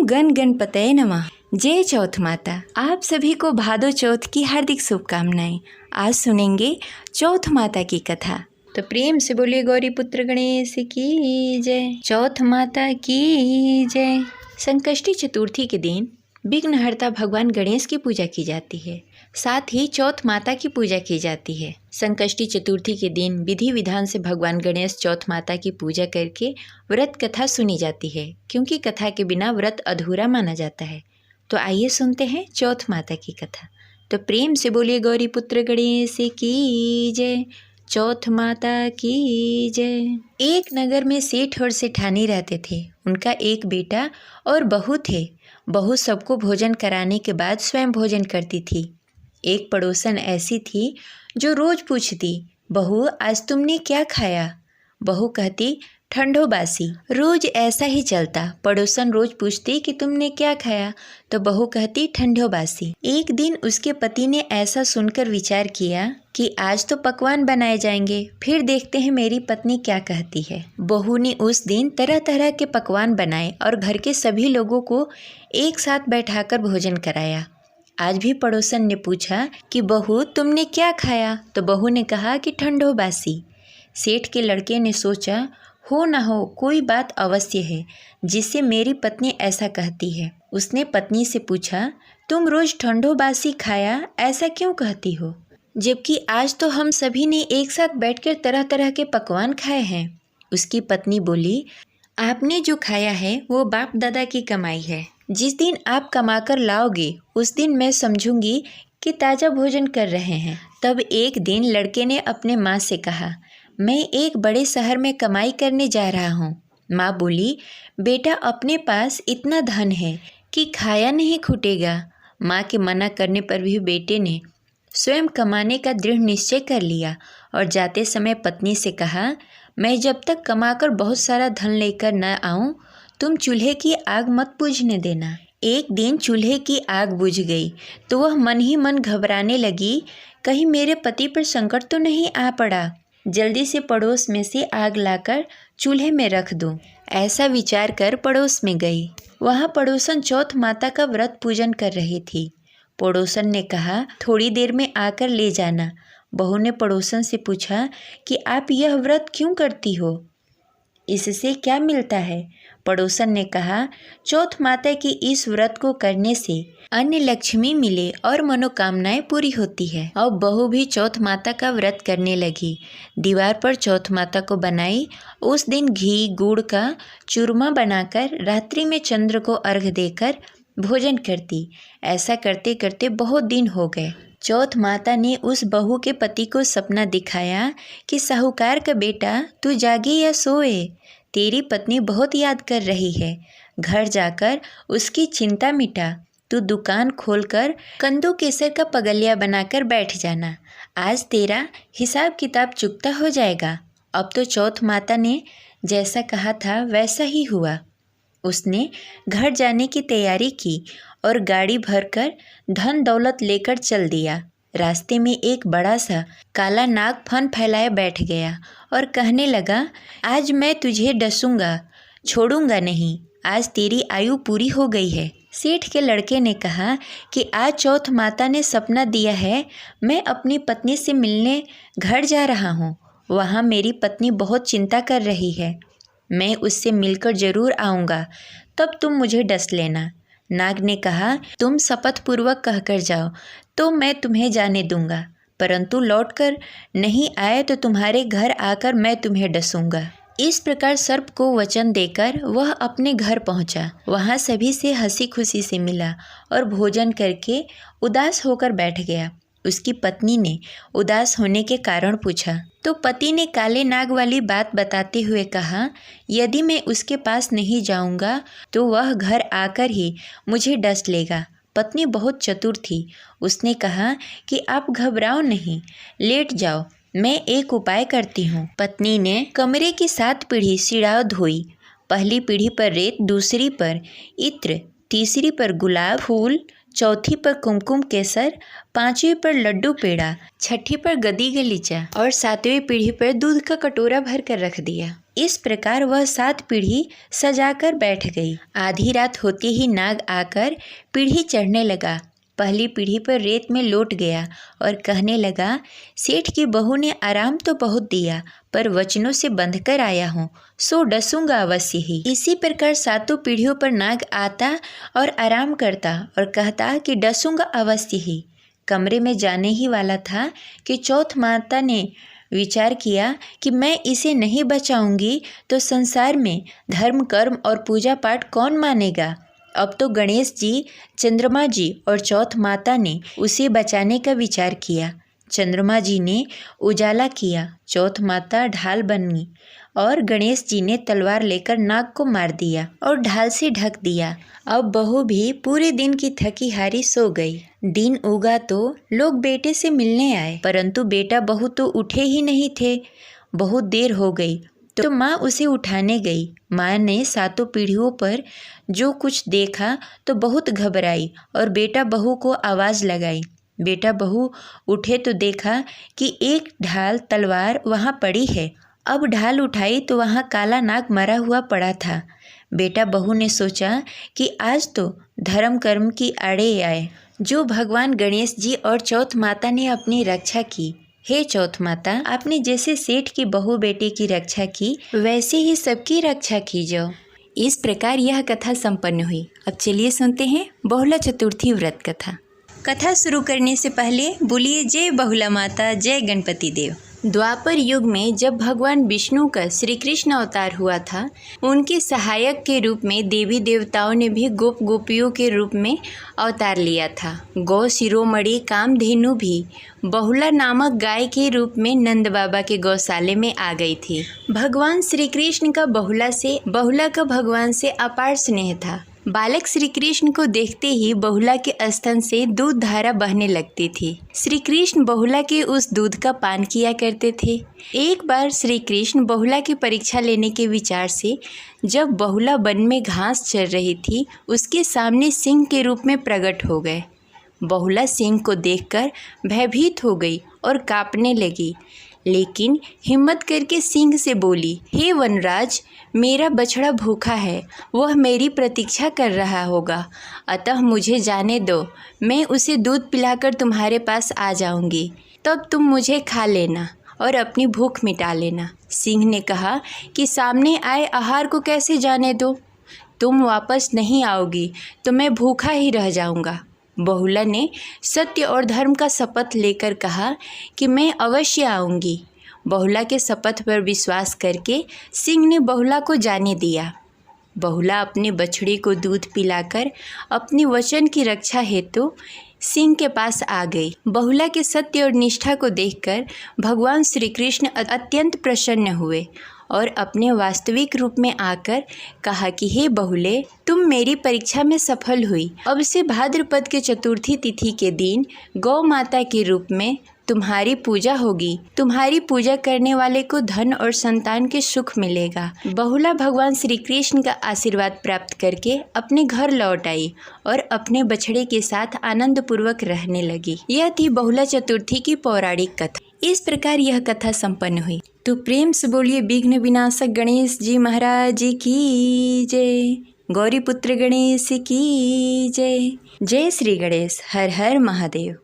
ओम गण गणपतये नमः। जय चौथ माता। आप सभी को भादो चौथ की हार्दिक शुभकामनाएं। आज सुनेंगे चौथ माता की कथा। तो प्रेम से बोलिए गौरी पुत्र गणेश की जय। चौथ माता की जय। संकष्टी चतुर्थी के दिन विघ्नहर्ता भगवान गणेश की पूजा की जाती है। साथ ही चौथ माता की पूजा की जाती है। संकष्टी चतुर्थी के दिन विधि विधान से भगवान गणेश चौथ माता की पूजा करके व्रत कथा सुनी जाती है, क्योंकि कथा के बिना व्रत अधूरा माना जाता है। तो आइए सुनते हैं चौथ माता की कथा। तो प्रेम से बोलिए गौरी पुत्र गणेश की जय। चौथ माता की जय। एक नगर में सेठ और सेठानी रहते थे। उनका एक बेटा और बहू थे। बहू सबको भोजन कराने के बाद स्वयं भोजन करती थी। एक पड़ोसन ऐसी थी जो रोज पूछती, बहू आज तुमने क्या खाया? बहू कहती, ठंडो बासी। रोज ऐसा ही चलता। पड़ोसन रोज पूछती कि तुमने क्या खाया, तो बहू कहती ठंडो बासी। एक दिन उसके पति ने ऐसा सुनकर विचार किया कि आज तो पकवान बनाए जाएंगे, फिर देखते हैं मेरी पत्नी क्या कहती है। बहू ने उस दिन तरह तरह के पकवान बनाए और घर के सभी लोगों को एक साथ बैठाकर भोजन कराया। आज भी पड़ोसन ने पूछा कि बहू तुमने क्या खाया, तो बहू ने कहा कि ठंडो बासी। सेठ के लड़के ने सोचा, हो ना हो कोई बात अवश्य है जिससे मेरी पत्नी ऐसा कहती है। उसने पत्नी से पूछा, तुम रोज ठंडो बासी खाया ऐसा क्यों कहती हो, जबकि आज तो हम सभी ने एक साथ बैठकर तरह तरह के पकवान खाए हैं। उसकी पत्नी बोली, आपने जो खाया है वो बाप दादा की कमाई है। जिस दिन आप कमाकर लाओगे उस दिन मैं समझूंगी कि ताज़ा भोजन कर रहे हैं। तब एक दिन लड़के ने अपने माँ से कहा, मैं एक बड़े शहर में कमाई करने जा रहा हूँ। माँ बोली, बेटा अपने पास इतना धन है कि खाया नहीं खूटेगा। माँ के मना करने पर भी बेटे ने स्वयं कमाने का दृढ़ निश्चय कर लिया और जाते समय पत्नी से कहा, मैं जब तक कमाकर बहुत सारा धन लेकर न आऊँ तुम चूल्हे की आग मत बुझने देना। एक दिन चूल्हे की आग बुझ गई तो वह मन ही मन घबराने लगी, कहीं मेरे पति पर संकट तो नहीं आ पड़ा। जल्दी से पड़ोस में से आग लाकर चूल्हे में रख दूं। ऐसा विचार कर पड़ोस में गई। वहाँ पड़ोसन चौथ माता का व्रत पूजन कर रही थी। पड़ोसन ने कहा, थोड़ी देर में आकर ले जाना। बहू ने पड़ोसन से पूछा कि आप यह व्रत क्यों करती हो, इससे क्या मिलता है? पड़ोसन ने कहा, चौथ माता की इस व्रत को करने से अन्य लक्ष्मी मिले और मनोकामनाएं पूरी होती है। और बहू भी चौथ माता का व्रत करने लगी। दीवार पर चौथ माता को बनाई। उस दिन घी गुड़ का चूरमा बनाकर रात्रि में चंद्र को अर्घ्य देकर भोजन करती। ऐसा करते करते बहुत दिन हो गए। चौथ माता ने उस बहू के पति को सपना दिखाया कि साहूकार का बेटा तू जागे या सोए, तेरी पत्नी बहुत याद कर रही है। घर जाकर उसकी चिंता मिटा। तू दुकान खोलकर कंदू केसर का पगलिया बनाकर बैठ जाना। आज तेरा हिसाब किताब चुकता हो जाएगा। अब तो चौथ माता ने जैसा कहा था वैसा ही हुआ। उसने घर जाने की तैयारी की और गाड़ी भरकर धन दौलत लेकर चल दिया। रास्ते में एक बड़ा सा काला नाग फन फैलाए बैठ गया और कहने लगा, आज मैं तुझे डसूंगा, छोड़ूंगा नहीं। आज तेरी आयु पूरी हो गई है। सेठ के लड़के ने कहा कि आज चौथ माता ने सपना दिया है, मैं अपनी पत्नी से मिलने घर जा रहा हूँ। वहाँ मेरी पत्नी बहुत चिंता कर रही है। मैं उससे मिलकर जरूर आऊँगा, तब तुम मुझे डस लेना। नाग ने कहा, तुम शपथ पूर्वक कहकर जाओ तो मैं तुम्हें जाने दूंगा, परंतु लौटकर नहीं आए तो तुम्हारे घर आकर मैं तुम्हें डसूंगा। इस प्रकार सर्प को वचन देकर वह अपने घर पहुंचा। वहां सभी से हंसी खुशी से मिला और भोजन करके उदास होकर बैठ गया। उसकी पत्नी ने उदास होने के कारण पूछा तो पति ने काले नाग वाली बात बताते हुए कहा, यदि मैं उसके पास नहीं जाऊंगा तो वह घर आकर ही मुझे डस लेगा। पत्नी बहुत चतुर थी। उसने कहा कि आप घबराओ नहीं, लेट जाओ, मैं एक उपाय करती हूँ। पत्नी ने कमरे की 7 पीढ़ी सिड़ाव धोई। पहली पीढ़ी पर रेत, दूसरी पर इत्र, तीसरी पर गुलाब फूल, चौथी पर कुमकुम केसर, 5वीं पर लड्डू पेड़ा, 6ठी पर गदी गलीचा और 7वीं पीढ़ी पर दूध का कटोरा भर कर रख दिया। इस प्रकार वह 7 पीढ़ी सजाकर बैठ गई। आधी रात होते ही नाग आकर पीढ़ी चढ़ने लगा। पहली पीढ़ी पर रेत में लौट गया और कहने लगा, सेठ की बहू ने आराम तो बहुत दिया, पर वचनों से बंधकर आया हूँ, सो डसूंगा अवश्य ही। इसी प्रकार 7 पीढ़ियों पर नाग आता और आराम करता और कहता कि डसूंगा अवश्य ही। कमरे में जाने ही वाला था कि चौथ माता ने विचार किया कि मैं इसे नहीं बचाऊंगी तो संसार में धर्म, कर्म और पूजा पाठ कौन मानेगा। अब तो गणेश जी, चंद्रमा जी और चौथ माता ने उसे बचाने का विचार किया। चंद्रमा जी ने उजाला किया, चौथ माता ढाल बनी और गणेश जी ने तलवार लेकर नाग को मार दिया और ढाल से ढक दिया। अब बहू भी पूरे दिन की थकी हारी सो गई। दिन उगा तो लोग बेटे से मिलने आए, परंतु बेटा बहू तो उठे ही नहीं थे। बहुत देर हो गई तो माँ उसे उठाने गई। माँ ने 7 पीढ़ियों पर जो कुछ देखा तो बहुत घबराई और बेटा बहू को आवाज़ लगाई। बेटा बहू उठे तो देखा कि एक ढाल तलवार वहाँ पड़ी है। अब ढाल उठाई तो वहाँ काला नाग मरा हुआ पड़ा था। बेटा बहू ने सोचा कि आज तो धर्म कर्म की आड़े आए, जो भगवान गणेश जी और चौथ माता ने अपनी रक्षा की। हे चौथ माता, आपने जैसे सेठ की बहू बेटे की रक्षा की, वैसे ही सबकी रक्षा कीजिए। इस प्रकार यह कथा संपन्न हुई। अब चलिए सुनते हैं बहुला चतुर्थी व्रत कथा। कथा शुरू करने से पहले बोलिए जय बहुला माता, जय गणपति देव। द्वापर युग में जब भगवान विष्णु का श्री कृष्ण अवतार हुआ था, उनके सहायक के रूप में देवी देवताओं ने भी गोप गोपियों के रूप में अवतार लिया था। गौ शिरोमणि कामधेनु भी बहुला नामक गाय के रूप में नंद बाबा के गौशाले में आ गई थी। भगवान श्री कृष्ण का बहुला का भगवान से अपार स्नेह था। बालक श्री कृष्ण को देखते ही बहुला के स्तन से दूध धारा बहने लगती थी। श्री कृष्ण बहुला के उस दूध का पान किया करते थे। एक बार श्री कृष्ण बहुला की परीक्षा लेने के विचार से जब बहुला वन में घास चर रही थी, उसके सामने सिंह के रूप में प्रकट हो गए। बहुला सिंह को देखकर भयभीत हो गई और कांपने लगी, लेकिन हिम्मत करके सिंह से बोली, हे वनराज, मेरा बछड़ा भूखा है, वह मेरी प्रतीक्षा कर रहा होगा, अतः मुझे जाने दो, मैं उसे दूध पिलाकर तुम्हारे पास आ जाऊंगी, तब तुम मुझे खा लेना और अपनी भूख मिटा लेना। सिंह ने कहा कि सामने आए आहार को कैसे जाने दो, तुम वापस नहीं आओगी तो मैं भूखा ही रह जाऊंगा। बहुला ने सत्य और धर्म का शपथ लेकर कहा कि मैं अवश्य आऊंगी। बहुला के शपथ पर विश्वास करके सिंह ने बहुला को जाने दिया। बहुला अपने बछड़े को दूध पिलाकर अपने वचन की रक्षा हेतु सिंह के पास आ गई। बहुला के सत्य और निष्ठा को देखकर भगवान श्री कृष्ण अत्यंत प्रसन्न हुए और अपने वास्तविक रूप में आकर कहा कि हे बहुले, तुम मेरी परीक्षा में सफल हुई। अब से भाद्रपद के चतुर्थी तिथि के दिन गौ माता के रूप में तुम्हारी पूजा होगी। तुम्हारी पूजा करने वाले को धन और संतान के सुख मिलेगा। बहुला भगवान श्री कृष्ण का आशीर्वाद प्राप्त करके अपने घर लौट आई और अपने बछड़े के साथ आनंद पूर्वक रहने लगी। यह थी बहुला चतुर्थी की पौराणिक कथा। इस प्रकार यह कथा संपन्न हुई। तो प्रेम से बोलिए विघ्न विनाशक गणेश जी महाराज की जय। गौरी पुत्र गणेश की जय। जय श्री गणेश। हर हर महादेव।